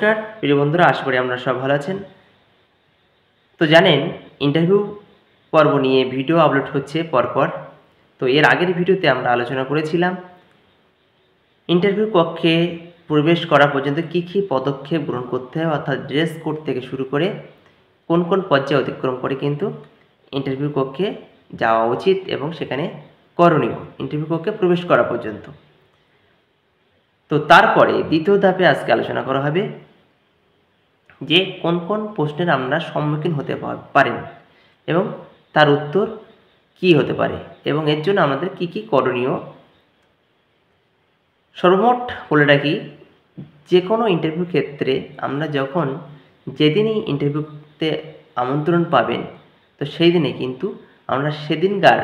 নমস্কার প্রিয় বন্ধুরা, আশা করি আপনারা সব ভালো আছেন। তো জানেন, ইন্টারভিউ পর্ব নিয়ে ভিডিও আপলোড হচ্ছে পরপর। তো এর আগের ভিডিওতে আমরা আলোচনা করেছিলাম ইন্টারভিউ কক্ষে প্রবেশ করা পর্যন্ত কী কী পদক্ষেপ গ্রহণ করতে হয়, অর্থাৎ ড্রেস কোড থেকে শুরু করে কোন কোন পর্যায়ে অতিক্রম করে কিন্তু ইন্টারভিউ কক্ষে যাওয়া উচিত এবং সেখানে করণীয় ইন্টারভিউ কক্ষে প্রবেশ করা পর্যন্ত। তো তারপরে দ্বিতীয় ধাপে আজকে আলোচনা করা হবে যে কোন কোন প্রশ্নের আমরা সম্মুখীন হতে পারেন এবং তার উত্তর কী হতে পারে এবং এর জন্য আমাদের কী কী করণীয়। সর্বমোট বলে রাখি, যে কোনো ইন্টারভিউ ক্ষেত্রে আমরা যখন যেদিনই ইন্টারভিউতে আমন্ত্রণ পাবেন, তো সেই দিনে কিন্তু আমরা সেদিনকার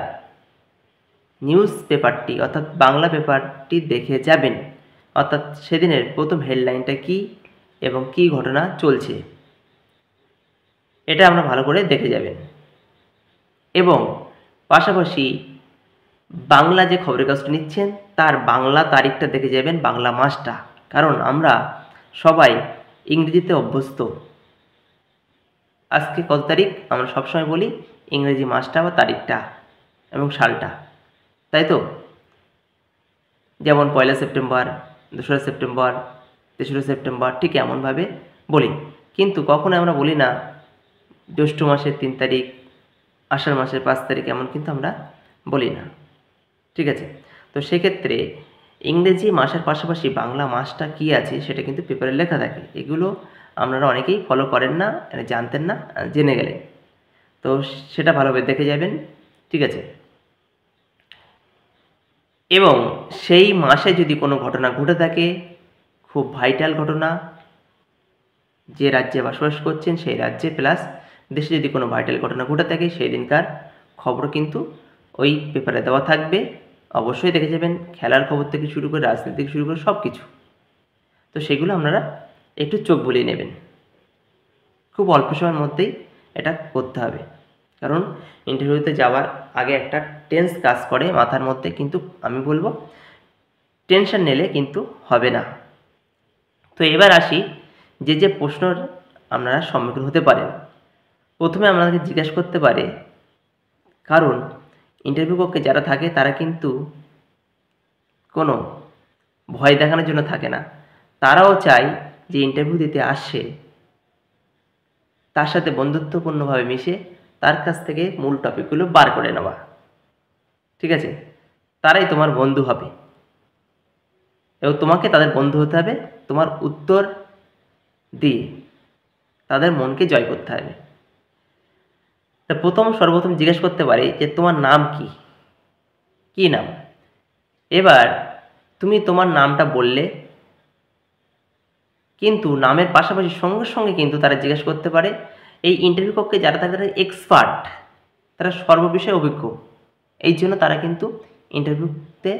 নিউজ পেপারটি অর্থাৎ বাংলা পেপারটি দেখে যাবেন। অর্থাৎ সেদিনের প্রথম হেডলাইনটা কী এবং কী ঘটনা চলছে, এটা আমরা ভালো করে দেখে যাবেন। এবং পাশাপাশি বাংলা যে খবরের কাগজটা নিচ্ছেন তার বাংলা তারিখটা দেখে যাবেন, বাংলা মাসটা। কারণ আমরা সবাই ইংরেজিতে অভ্যস্ত। আজকে কত তারিখ আমরা সবসময় বলি ইংরেজি মাসটা বা তারিখটা এবং সালটা, তাই তো? যেমন 1 সেপ্টেম্বর, 2 সেপ্টেম্বর, 3 সেপ্টেম্বর, ঠিক এমনভাবে বলি। কিন্তু কখনো আমরা বলি না জ্যৈষ্ঠ মাসের 3 তারিখ, আষাঢ় মাসের 5 তারিখ, এমন কিন্তু আমরা বলি না। ঠিক আছে? তো সেক্ষেত্রে ইংরেজি মাসের পাশাপাশি বাংলা মাসটা কী আছে সেটা কিন্তু পেপারে লেখা থাকে। এগুলো আপনারা অনেকেই ফলো করেন না, জানতেন না, জেনে গেলেন। তো সেটা ভালোভাবে দেখে যাবেন। ঠিক আছে? এবং সেই মাসে যদি কোনো ঘটনা ঘটে থাকে, খুব ভাইটাল ঘটনা, যে রাজ্যে বসবাস করছেন সেই রাজ্যে প্লাস দেশে যদি কোনো ভাইটাল ঘটনা ঘটে থাকে, সেই দিনকার খবর কিন্তু ওই পেপারে দেওয়া থাকবে। অবশ্যই দেখে যাবেন, খেলার খবর থেকে শুরু করে রাজনীতি থেকে শুরু করে সব কিছু। তো সেগুলো আপনারা একটু চোখ বুলিয়ে নেবেন। খুব অল্প সময়ের মধ্যেই এটা করতে হবে, কারণ ইন্টারভিউতে যাওয়ার আগে একটা টেন্স কাজ করে মাথার মধ্যে, কিন্তু আমি বলবো টেনশন নিলে কিন্তু হবে না। তো এবার আসি যে যে প্রশ্নর আপনারা সম্মুখীন হতে পারেন। প্রথমে আপনাদেরকে জিজ্ঞাসা করতে পারে, কারণ ইন্টারভিউ কক্ষে যারা থাকে তারা কিন্তু কোনো ভয় দেখানোর জন্য থাকে না। তারাও চায় যে ইন্টারভিউ দিতে আসছে তার সাথে বন্ধুত্বপূর্ণভাবে মিশে তার কাছ থেকে মূল টপিকগুলো বার করে নেওয়া। ঠিক আছে? তারাই তোমার বন্ধু হবে এবং তোমাকে তাদের বন্ধু হতে হবে তোমার উত্তর দিয়ে তাদের মনকে জয় করতে হবে। তা সর্বপ্রথম জিজ্ঞেস করতে পারি যে তোমার নাম কি, কী নাম? এবার তুমি তোমার নামটা বললে, কিন্তু নামের পাশাপাশি সঙ্গে সঙ্গে কিন্তু তারা জিজ্ঞেস করতে পারে, এই ইন্টারভিউ কক্ষে যারা থাকে তারা এক্সপার্ট, তারা সর্ববিষয়ে অভিজ্ঞ। এই জন্য তারা কিন্তু ইন্টারভিউতে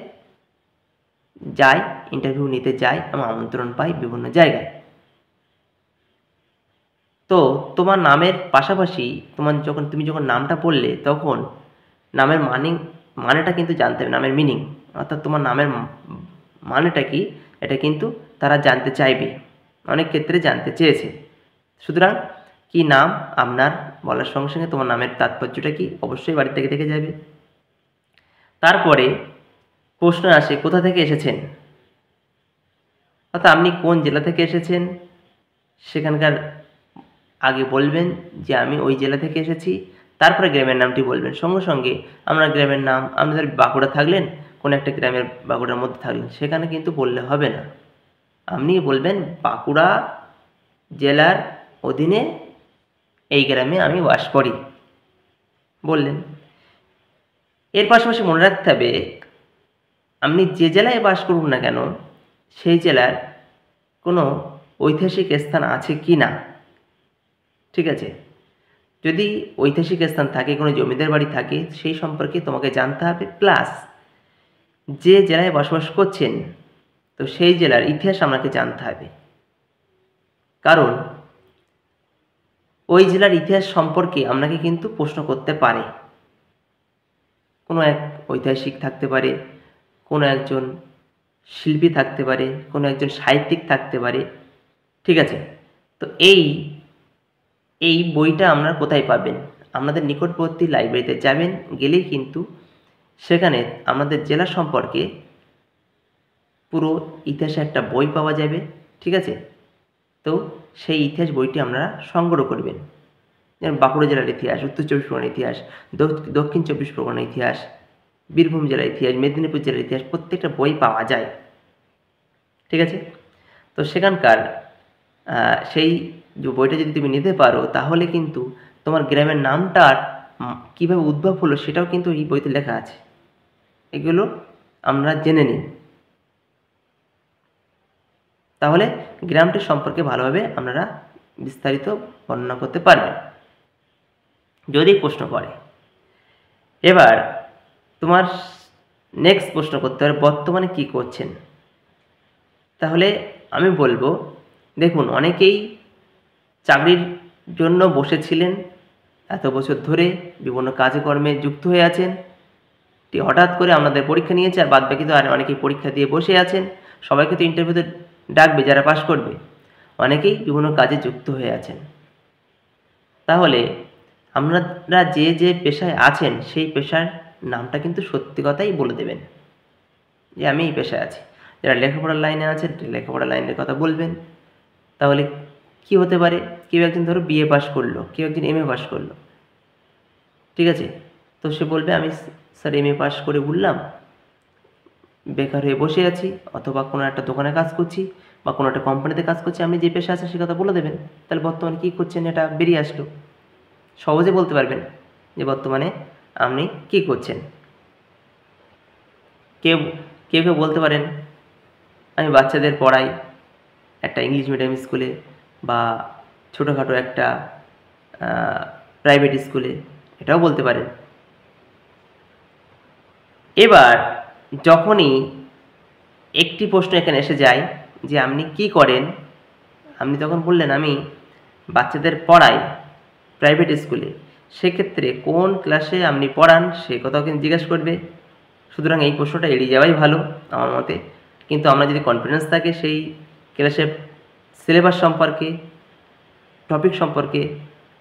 যায়, ইন্টারভিউ নিতে যায় এবং আমন্ত্রণ পায় বিভিন্ন জায়গায়। তো তোমার নামের পাশাপাশি তুমি যখন নামটা বললে তখন নামের মানেটা কিন্তু জানতে হবে, নামের মিনিং, অর্থাৎ তোমার নামের মানেটা কি, এটা কিন্তু তারা জানতে চাইবে, অনেক ক্ষেত্রে জানতে চেয়েছে। সুতরাং কি নাম আপনার বলার সঙ্গে সঙ্গে তোমার নামের তাৎপর্যটা কি অবশ্যই বাড়ি থেকে দেখে যাবে। তারপরে প্রশ্ন আসে কোথা থেকে এসেছেন, অর্থাৎ আপনি কোন জেলা থেকে এসেছেন সেখানকার আগে বলবেন যে আমি ওই জেলা থেকে এসেছি, তারপরে গ্রামের নামটি বলবেন। সঙ্গে সঙ্গে আপনার গ্রামের নাম, আপনাদের বাঁকুড়া থাকলেন, কোনো একটা গ্রামের বাঁকুড়ার মধ্যে থাকলেন, সেখানে কিন্তু বললে হবে না। আপনি বলবেন বাঁকুড়া জেলার অধীনে এই গ্রামে আমি বাস করি বললেন। এর পাশাপাশি মনে রাখতে হবে আপনি যে জেলায় বাস করুন না কেন সেই জেলার কোনো ঐতিহাসিক স্থান আছে কি না। ঠিক আছে? যদি ঐতিহাসিক স্থান থাকে, কোনো জমিদার বাড়ি থাকে, সেই সম্পর্কে তোমাকে জানতে হবে। প্লাস যে জেলায় বসবাস করছেন তো সেই জেলার ইতিহাস আপনাকে জানতে হবে, কারণ ওই জেলার ইতিহাস সম্পর্কে আপনাকে কিন্তু প্রশ্ন করতে পারে। কোনো এক ঐতিহাসিক থাকতে পারে, কোনো একজন শিল্পী থাকতে পারে, কোনো একজন সাহিত্যিক থাকতে পারে, ঠিক আছে। তো এই বইটা আপনারা কোথায় পাবেন? আপনাদের নিকটবর্তী লাইব্রেরিতে যাবেন, গেলেই কিন্তু সেখানে আমাদের জেলা সম্পর্কে পুরো ইতিহাসের একটা বই পাওয়া যাবে। ঠিক আছে? তো সেই ইতিহাস বইটি আপনারা সংগ্রহ করবেন। যেমন বাঁকুড়া জেলার ইতিহাস, উত্তর চব্বিশ পরগনার ইতিহাস, দক্ষিণ চব্বিশ পরগনার ইতিহাস, বীরভূম জেলার ইতিহাস, মেদিনীপুর জেলার ইতিহাস, প্রত্যেকটা বই পাওয়া যায়। ঠিক আছে? তো সেখানকার সেই যে বইটা যদি তুমি নিতে পারো, তাহলে কিন্তু তোমার গ্রামের নামটার কীভাবে উদ্ভব হলো সেটাও কিন্তু এই বইতে লেখা আছে। এগুলো আমরা জেনে নিন, তাহলে গ্রামটি সম্পর্কে ভালোভাবে আপনারা বিস্তারিত বর্ণনা করতে পারবেন যদি প্রশ্ন করে। এবার তোমার নেক্সট প্রশ্ন করতে হবে, বর্তমানে কি করছেন? তাহলে আমি বলবো, দেখুন, অনেকেই চাকরির জন্য বসেছিলেন এত বছর ধরে, বিভিন্ন কাজকর্মে যুক্ত হয়ে আছেন, হঠাৎ করে আপনাদের পরীক্ষা নিয়েছে, আর বাদ বাকি তো আর অনেকেই পরীক্ষা দিয়ে বসে আছেন। সবাইকে তো ইন্টারভিউতে ডাকবে যারা পাশ করবে, অনেকেই বিভিন্ন কাজে যুক্ত হয়ে আছেন। তাহলে আপনারা যে যে পেশায় আছেন সেই পেশার নামটা কিন্তু সত্যি কথাই বলে দেবেন যে আমি এই পেশায় আছি। যারা লেখাপড়ার লাইনে আছেন লেখাপড়ার লাইনের কথা বলবেন। তাহলে কি হতে পারে, কেউ একজন ধরো বিএ পাশ করলো, কেউ একজন এমএ পাশ করলো, ঠিক আছে? তো সে বলবে আমি স্যার এমএ পাশ করে বললাম, বেকার হয়ে বসে আছি, অথবা কোনো একটা দোকানে কাজ করছি বা কোনো একটা কোম্পানিতে কাজ করছি। আপনি যে পেশা আছে সে কথা বলে দেবেন, তাহলে বর্তমানে কী করছেন এটা বেরিয়ে আসলো। সহজে বলতে পারবেন যে বর্তমানে আপনি কী করছেন। কেউ কেউ কেউ বলতে পারেন আমি বাচ্চাদের পড়াই একটা ইংলিশ মিডিয়াম স্কুলে বা ছোটোখাটো একটা প্রাইভেট স্কুলে, এটাও বলতে পারেন। এবার যখনই একটি প্রশ্ন এখানে এসে যায় যে আপনি কি করেন, আপনি তখন বললেন আমি বাচ্চাদের পড়াই প্রাইভেট স্কুলে, সেক্ষেত্রে কোন ক্লাসে আপনি পড়ান সে কথাও কিন্তু জিজ্ঞাসা করবে। সুতরাং এই প্রশ্নটা এড়িয়ে যাওয়াই ভালো আমার মতে। কিন্তু আমরা যদি কনফিডেন্স থাকে সেই ক্লাসের সিলেবাস সম্পর্কে, টপিক সম্পর্কে,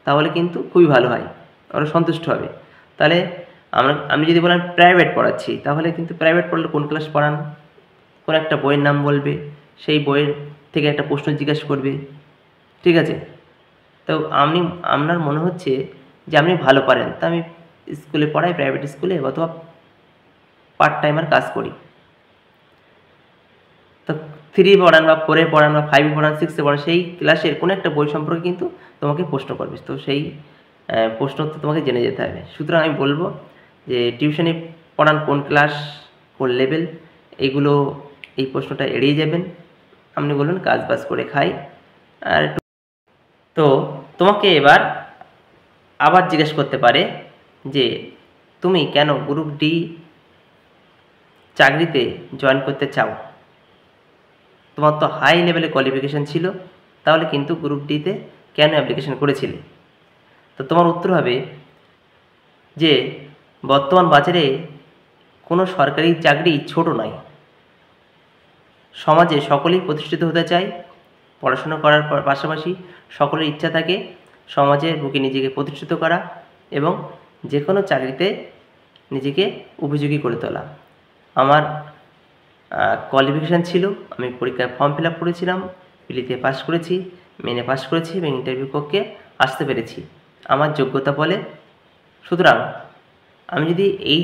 তাহলে কিন্তু খুবই ভালো হয়, ওরা সন্তুষ্ট হবে। তাহলে আমি যদি বলেন প্রাইভেট পড়াচ্ছি, তাহলে কিন্তু প্রাইভেট পড়লে কোন ক্লাস পড়ান, কোন একটা বইয়ের নাম বলবে, সেই বইয়ের থেকে একটা প্রশ্ন জিজ্ঞাসা করবে। ঠিক আছে? তো আপনার মনে হচ্ছে যে আপনি ভালো পারেন, তা আমি স্কুলে পড়াই, প্রাইভেট স্কুলে, অথবা পার্ট টাইমার কাজ করি। তো 3 পড়ান বা 4 পড়ান বা 5 পড়ান, 6 পড়ান, সেই ক্লাসের কোনো একটা বই সম্পর্কে কিন্তু তোমাকে প্রশ্ন করবে। তো সেই প্রশ্ন তো তোমাকে জেনে যেতে হবে। সুতরাং আমি বলবো যে টিউশনে পড়ান কোন ক্লাস, কোন লেভেল, এগুলো এই প্রশ্নটা এড়িয়ে যাবেন। আপনি বলবেন কাজ বাজ করে খাই। আর তো তোমাকে এবার আবার জিজ্ঞেস করতে পারে যে তুমি কেন গ্রুপ ডি চাকরিতে জয়েন করতে চাও? তোমার তো হাই লেভেলে কোয়ালিফিকেশান ছিল, তাহলে কিন্তু গ্রুপ ডিতে কেন অ্যাপ্লিকেশন করেছিলে? তো তোমার উত্তর হবে যে বর্তমান বাজারে কোনো সরকারি চাকরি ছোট নয়। সমাজে সকলেই প্রতিষ্ঠিত হতে চায়। পড়াশোনা করার পাশাপাশি সকলের ইচ্ছা থাকে সমাজের বুকে নিজেকে প্রতিষ্ঠিত করা এবং যে কোনো চাকরিতে নিজেকে উপযোগী করে তোলা। আমার কোয়ালিফিকেশান ছিল, আমি পরীক্ষায় ফর্ম ফিল আপ করেছিলাম, প্রিলিতে পাস করেছি, মেনে পাস করেছি এবং ইন্টারভিউ কক্ষে আসতে পেরেছি আমার যোগ্যতা বলে। সুতরাং আমি যদি এই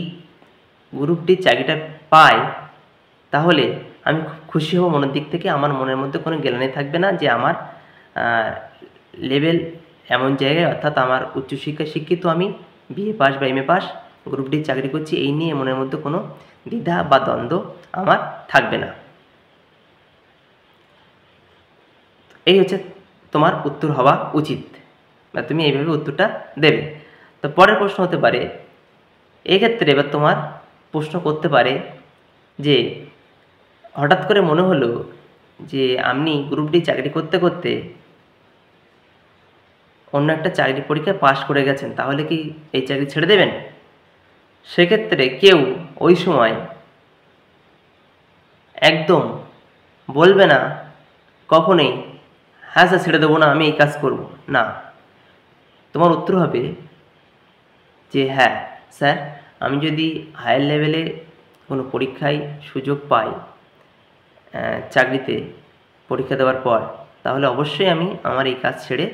গ্রুপ ডির চাকরিটা পাই, তাহলে আমি খুব খুশি হব মনের দিক থেকে। আমার মনের মধ্যে কোনো গ্লানি থাকবে না যে আমার লেভেল এমন জায়গায়, অর্থাৎ আমার উচ্চশিক্ষায় শিক্ষিত, আমি বিএ পাস বা এমএ পাস, গ্রুপ ডির চাকরি করছি, এই নিয়ে মনের মধ্যে কোনো দ্বিধা বা দ্বন্দ্ব আমার থাকবে না। এই হচ্ছে তোমার উত্তর হওয়া উচিত, বা তুমি এইভাবে উত্তরটা দেবে। তো পরের প্রশ্ন হতে পারে, এক্ষেত্রে এবার তোমার প্রশ্ন করতে পারে যে হঠাৎ করে মনে হলো যে আপনি গ্রুপ ডি চাকরি করতে করতে অন্য একটা চাকরি পরীক্ষায় পাশ করে গেছেন, তাহলে কি এই চাকরি ছেড়ে দেবেন? সেক্ষেত্রে কেউ ওই সময় একদম বলবে না কখনোই হ্যাঁ স্যার ছেড়ে দেবো না, আমি এই কাজ করব না। তোমার উত্তর হবে যে হ্যাঁ স্যার, আমি যদি হায়ার লেভেলে কোনো পরীক্ষায় সুযোগ পাই চাকরিতে পরীক্ষা দেওয়ার পর, তাহলে অবশ্যই আমি আমার এই কাজ ছেড়ে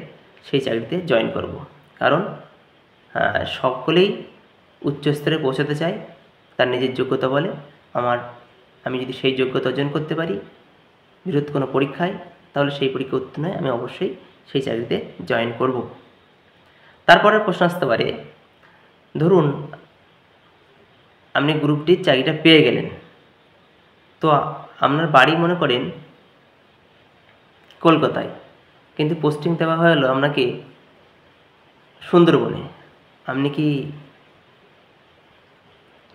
সেই চাকরিতে জয়েন করব। কারণ সকলেই উচ্চস্তরে পৌঁছাতে চায় তার নিজের যোগ্যতা বলে। আমি যদি সেই যোগ্যতা অর্জন করতে পারি বৃহৎ কোনো পরীক্ষায়, তাহলে সেই পরীক্ষা উত্তীর্ণ হয়ে আমি অবশ্যই সেই চাকরিতে জয়েন করব। তারপরের প্রশ্ন আসতে পারে, ধরুন আপনি গ্রুপ ডির চাকরিটা পেয়ে গেলেন, তো আপনার বাড়ি মনে করেন কলকাতায়, কিন্তু পোস্টিং দেওয়া হলো আপনাকে সুন্দরবনে। আপনি কি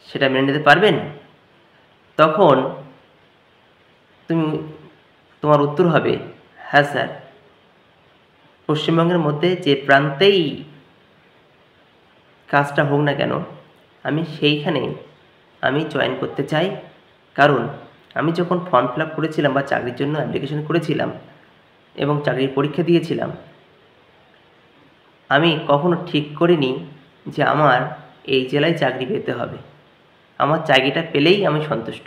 সেটা মেনে নিতে পারবেন? তখন তোমার উত্তর হবে হ্যাঁ স্যার, পশ্চিমবঙ্গের মধ্যে যে প্রান্তেই কাজটা হোক না কেন, আমি সেইখানে আমি জয়েন করতে চাই। কারণ আমি যখন ফর্ম ফিল আপ করেছিলাম বা চাকরির জন্য অ্যাপ্লিকেশন করেছিলাম এবং চাকরির পরীক্ষা দিয়েছিলাম, আমি কখনো ঠিক করিনি যে আমার এই জেলায় চাকরি পেতে হবে। আমার চাকরিটা পেলেই আমি সন্তুষ্ট।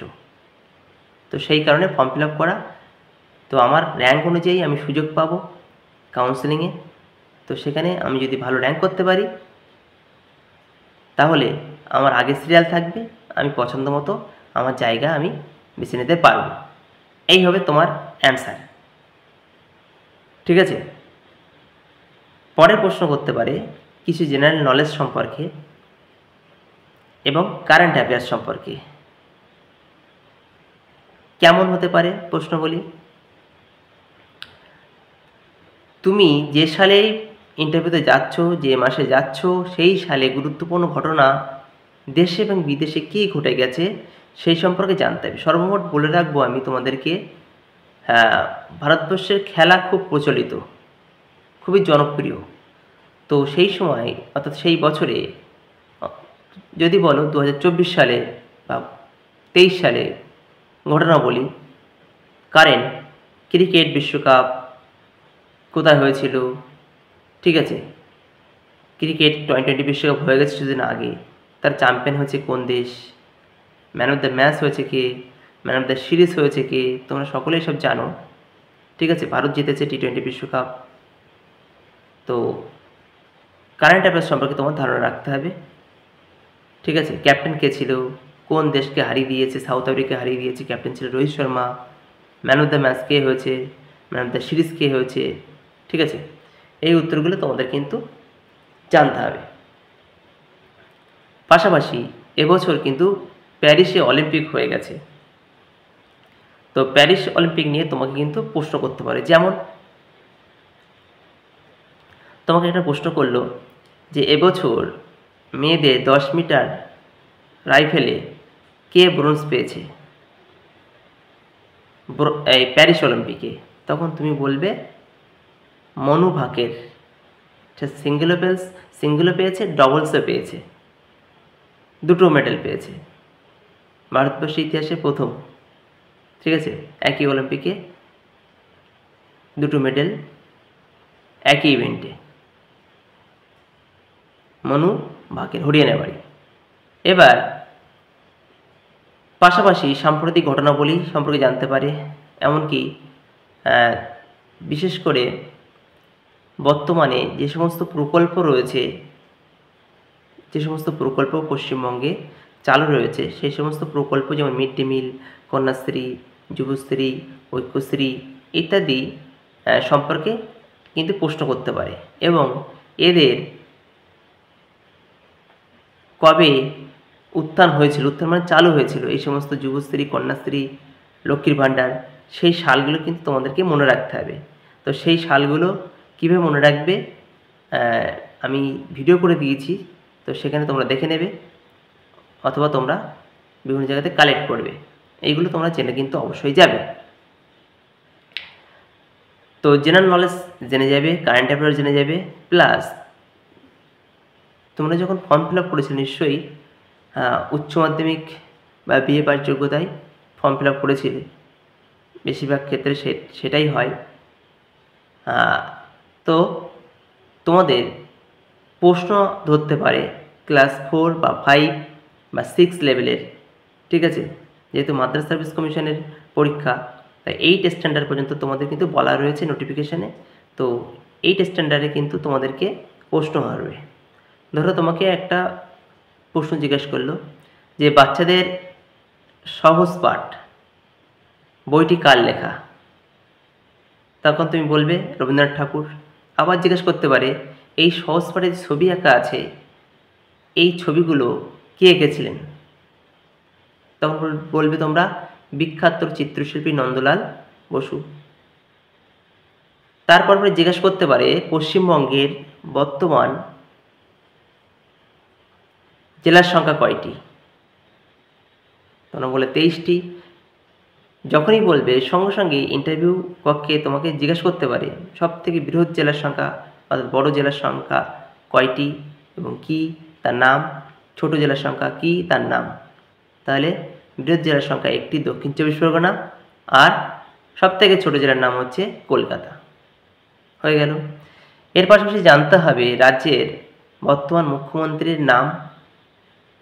তো সেই কারণে ফর্ম ফিল আপ করা। তো আমার র্যাঙ্ক অনুযায়ী আমি সুযোগ পাবো কাউন্সেলিংয়ে। তো সেখানে আমি যদি ভালো র্যাঙ্ক করতে পারি, তাহলে আমার আগে সিরিয়াল থাকবে, আমি পছন্দ মতো আমার জায়গা আমি বেছে নিতে পারব। এই হবে তোমার অ্যান্সার। ঠিক আছে? পরের প্রশ্ন করতে পারে কিছু জেনারেল নলেজ সম্পর্কে এবং কারেন্ট অ্যাফেয়ার্স সম্পর্কে। কেমন হতে পারে প্রশ্নগুলি? তুমি যে সালে ইন্টারভিউতে যাচ্ছ, যে মাসে যাচ্ছ, সেই সালে গুরুত্বপূর্ণ ঘটনা দেশে এবং বিদেশে কী ঘটে গেছে সেই সম্পর্কে জানতে হবে। সর্বমোট বলে রাখবো আমি তোমাদেরকে, ভারতবর্ষের খেলা খুব প্রচলিত, খুবই জনপ্রিয়। তো সেই সময় অর্থাৎ সেই বছরে যদি বলো 2024 সালে বা 23 সালে ঘটনা বলি, কারেন্ট ক্রিকেট বিশ্বকাপ কোথায় হয়েছিল, ঠিক আছে, ক্রিকেট টি20 বিশ্বকাপ হয়ে গেছে কিছুদিন আগে, তার চ্যাম্পিয়ন হয়েছে কোন দেশ, ম্যান অফ দ্য ম্যাচ হয়েছে কে, ম্যান অফ দ্য সিরিজ হয়েছে কে, তোমরা সকলেই সব জানো। ঠিক আছে, ভারত জিতেছে টি20 বিশ্বকাপ। তো কারেন্ট অ্যাফেয়ার্স সম্পর্কে তোমার ধারণা রাখতে হবে। ঠিক আছে, ক্যাপ্টেন কে ছিল, কোন দেশকে হারিয়ে দিয়েছে, সাউথ আফ্রিকা হারিয়ে দিয়েছে, ক্যাপ্টেন ছিল Rohit Sharma, man of the match কে হয়েছে, ম্যান অফ দ্য সিরিজ কে হয়েছে। ঠিক আছে, এই উত্তরগুলো তোমাদের কিন্তু জানতে হবে। পাশাপাশি এবছর কিন্তু প্যারিসে অলিম্পিক হয়ে গেছে। তো প্যারিস অলিম্পিক নিয়ে তোমাকে কিন্তু প্রশ্ন করতে পারে। যেমন তোমাকে একটা প্রশ্ন করলো যে এবছর মেয়েদের 10 মিটার রাইফেলে কে ব্রোঞ্জ পেয়েছে এই প্যারিস অলিম্পিকে। তখন তুমি বলবে মনু ভাকের। সে সিঙ্গেলও পেয়েছে, ডবলসও পেয়েছে, দুটো মেডেল পেয়েছে। ভারতবর্ষের ইতিহাসে প্রথম। ঠিক আছে, একই অলিম্পিকে দুটো মেডেল একই ইভেন্টে। মনু ভাকের, হরিয়ানা বাড়ি। এবার পাশাপাশি সাম্প্রতিক ঘটনাবলী সম্পর্কে জানতে পারে। এমনকি বিশেষ করে বর্তমানে যে সমস্ত প্রকল্প রয়েছে, যে সমস্ত প্রকল্প পশ্চিমবঙ্গে চালু রয়েছে, সেই সমস্ত প্রকল্প যেমন mid day meal, Kanyashree, Yuvashree, Aikyashree ইত্যাদি সম্পর্কে কিন্তু প্রশ্ন করতে পারে। এবং এদের কবে উত্থান হয়েছিল, উত্থান মানে চালু হয়েছিল, এই সমস্ত যুবশ্রী, কন্যাশ্রী, লক্ষ্মীর ভাণ্ডার, সেই সালগুলো কিন্তু তোমাদেরকে মনে রাখতে হবে। তো সেই সালগুলো কীভাবে মনে রাখবে আমি ভিডিও করে দিয়েছি, তো সেখানে তোমরা দেখে নেবে অথবা তোমরা বিভিন্ন জায়গাতে কালেক্ট করবে। এইগুলো তোমরা জেনে কিন্তু অবশ্যই যাবে। তো জেনারেল নলেজ জেনে যাবে, কারেন্ট অ্যাফেয়ার্স জেনে যাবে, প্লাস তোমরা যখন ফর্ম ফিল আপ করেছিলে নিশ্চয়ই উচ্চ মাধ্যমিক বা বিএ পাস যোগ্যতায় ফর্ম ফিল আপ করেছিলে, বেশিরভাগ ক্ষেত্রে সেটাই হয়। তো তোমাদের প্রশ্ন ধরতে পারে ক্লাস 4 বা 5 বা 6 লেভেলের, ঠিক আছে। যেহেতু মাদ্রাসা সার্ভিস কমিশনের পরীক্ষা, তাই 8 স্ট্যান্ডার্ড পর্যন্ত তোমাদের কিন্তু বলা রয়েছে নোটিফিকেশানে। তো 8 স্ট্যান্ডার্ডে কিন্তু তোমাদেরকে প্রশ্ন আসবে। ধরো তোমাকে একটা প্রশ্ন জিজ্ঞেস করলো যে বাচ্চাদের সহজ পাঠ বইটি কার লেখা, তখন তুমি বলবে রবীন্দ্রনাথ ঠাকুর। আবার জিজ্ঞেস করতে পারে এই সহজ পাঠের ছবি আঁকা আছে, এই ছবিগুলো কে এঁকেছিলেন, তখন বলবে তোমরা বিখ্যাত চিত্রশিল্পী নন্দলাল বসু। তারপর জিজ্ঞেস করতে পারে পশ্চিমবঙ্গের বর্তমান জেলার সংখ্যা কয়টি, তোমরা বলে 23টি। যখনই বলবে সঙ্গে সঙ্গে ইন্টারভিউ কক্ষে তোমাকে জিজ্ঞেস করতে পারে সব থেকে বৃহৎ জেলার সংখ্যা অর্থাৎ বড় জেলার সংখ্যা কয়টি এবং কি তার নাম, ছোট জেলার সংখ্যা কি তার নাম। তাহলে বৃহৎ জেলার সংখ্যা 1টি দক্ষিণ 24 পরগনা, আর সব থেকে ছোট জেলার নাম হচ্ছে কলকাতা। হয়ে গেল। এর পাশাপাশি জানতে হবে রাজ্যের বর্তমান মুখ্যমন্ত্রীর নাম,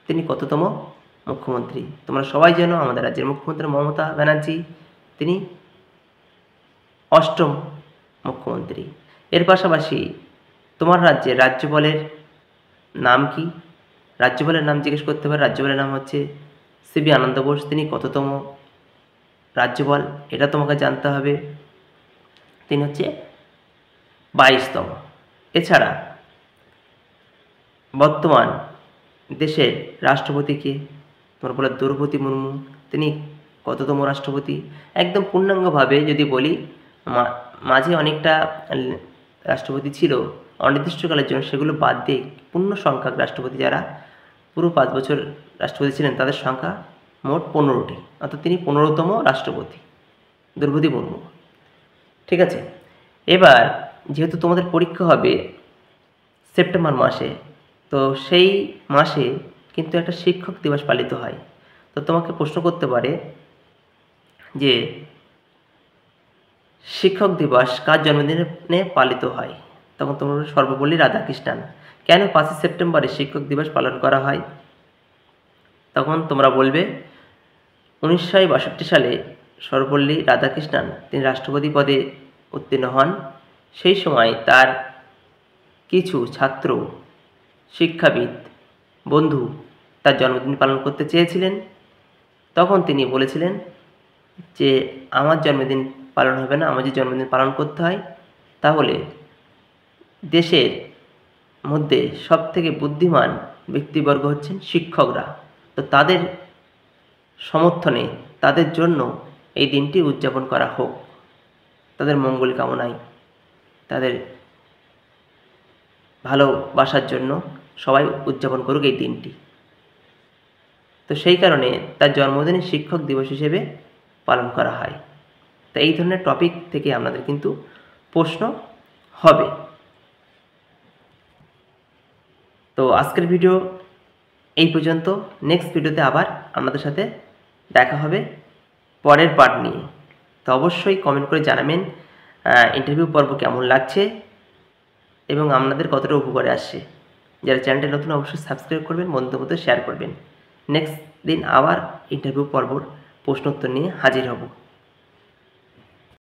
তিনি কততম মুখ্যমন্ত্রী। তোমরা সবাই জানো আমাদের রাজ্যের মুখ্যমন্ত্রী মমতা ব্যানার্জি, তিনি 8ম মুখ্যমন্ত্রী। এর পাশাপাশি তোমার রাজ্যের রাজ্যপালের নাম কি, রাজ্যপালের নাম জিজ্ঞেস করতে পারে। রাজ্যপালের নাম হচ্ছে সিবি আনন্দ বোস, তিনি কততম রাজ্যপাল এটা তোমাকে জানতে হবে, তিনি হচ্ছে 22তম। এছাড়া বর্তমান দেশের রাষ্ট্রপতিকে তোমরা বলে দ্রৌপদী মুর্মু, তিনি কততম রাষ্ট্রপতি। একদম পূর্ণাঙ্গভাবে যদি বলি, মাঝে অনেকটা রাষ্ট্রপতি ছিল অনির্দিষ্টকালের জন্য, সেগুলো বাদ দিয়ে পূর্ণ সংখ্যক রাষ্ট্রপতি যারা পুরো 5 বছর রাষ্ট্রপতি ছিলেন তাদের সংখ্যা মোট 15টি, অর্থাৎ তিনি 15তম রাষ্ট্রপতি দ্রৌপদী মুর্মু, ঠিক আছে। এবার যেহেতু তোমাদের পরীক্ষা হবে সেপ্টেম্বর মাসে, তো সেই মাসে কিন্তু একটা শিক্ষক দিবস পালিত হয়। তো তোমাকে প্রশ্ন করতে পারে যে শিক্ষক দিবস কার জন্মদিনে পালিত হয়, তখন তোমরা সর্বপল্লী রাধাকৃষ্ণান। কেন 5 সেপ্টেম্বরে শিক্ষক দিবস পালন করা হয়, তখন তোমরা বলবে 1962 সালে সর্বপল্লী রাধাকৃষ্ণান তিনি রাষ্ট্রপতি পদে উত্তীর্ণ হন। সেই সময় তার কিছু ছাত্র শিক্ষাবিদ বন্ধু তার জন্মদিন পালন করতে চেয়েছিলেন, তখন তিনি বলেছিলেন যে আমার জন্মদিন পালন হবে না, আমার যে জন্মদিন পালন করতে হয়, তাহলে দেশের মধ্যে সবথেকে বুদ্ধিমান ব্যক্তিবর্গ হচ্ছেন শিক্ষকরা, তো তাদের সমর্থনে তাদের জন্য এই দিনটি উদযাপন করা হোক, তাদের মঙ্গল কামনায়, তাদের ভালোবাসার জন্য সবাই উদযাপন করুক এই দিনটি। তো সেই কারণে তার জন্মদিনে শিক্ষক দিবস হিসেবে পালন করা হয়। তো এই ধরনের টপিক থেকে আপনাদের কিন্তু প্রশ্ন হবে। তো আজকের ভিডিও এই পর্যন্ত। নেক্সট ভিডিওতে আবার আপনাদের সাথে দেখা হবে পরের পার্ট নিয়ে। তো অবশ্যই কমেন্ট করে জানাবেন ইন্টারভিউ পর্ব কেমন লাগছে এবং আপনাদের কতটা উপকারে আসছে। যারা চ্যানেলটা নতুন অবশ্যই সাবস্ক্রাইব করবেন, বন্ধুদের মধ্যে শেয়ার করবেন। নেক্সট দিন আবার ইন্টারভিউ পর্বর প্রশ্নোত্তর নিয়ে হাজির হব।